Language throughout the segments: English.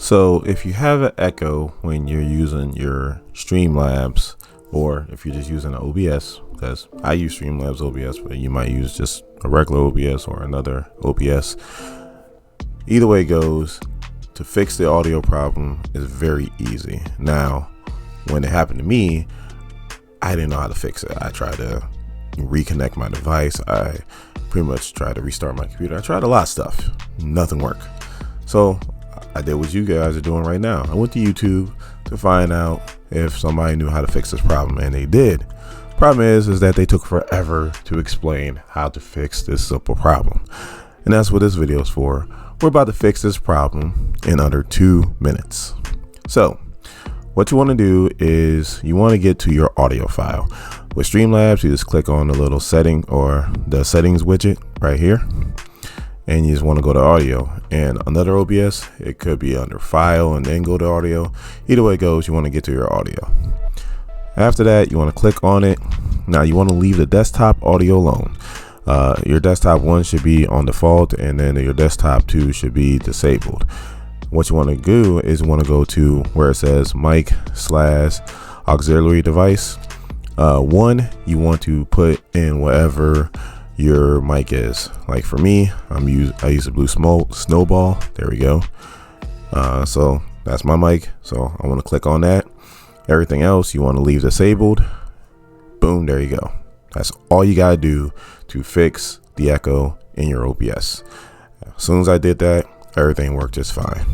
So if you have an echo when you're using your Streamlabs, or if you're just using an OBS, because I use Streamlabs OBS, but you might use just a regular OBS or another OBS. Either way it goes, to fix the audio problem is very easy. Now, when it happened to me, I didn't know how to fix it. I tried to reconnect my device. I pretty much tried to restart my computer. I tried a lot of stuff. Nothing worked. So I did what you guys are doing right now. I went to YouTube to find out if somebody knew how to fix this problem, and they did. Problem is that they took forever to explain how to fix this simple problem. And that's what this video is for. We're about to fix this problem in under 2 minutes. So what you want to do is you want to get to your audio file. With Streamlabs, you just click on the little setting or the settings widget right here, and you just want to go to audio. And another OBS, it could be under file and then go to audio. Either way it goes, you want to get to your audio. After that, you want to click on it. Now you want to leave the desktop audio alone. Your desktop 1 should be on default, and then your desktop 2 should be disabled. What you want to do is you want to go to where it says mic/auxiliary device. 1, you want to put in whatever your mic is. Like for me, I use a blue snowball. There we go. So that's my mic. So I want to click on that. Everything else you want to leave disabled. Boom, there you go. That's all you gotta do to fix the echo in your OBS. As soon as I did that, everything worked just fine.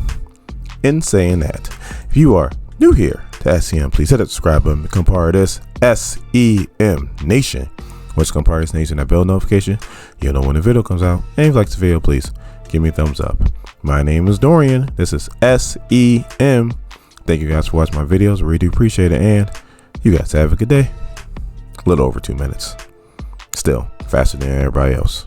In saying that, if you are new here to SEM, please hit that subscribe button, become part of this SEM Nation. Once you become part of this nation, that bell notification, you'll know when the video comes out. And if you like this video, please give me a thumbs up. My name is Dorian. This is SEM. Thank you guys for watching my videos. I really do appreciate it. And you guys have a good day. A little over 2 minutes. Still faster than everybody else.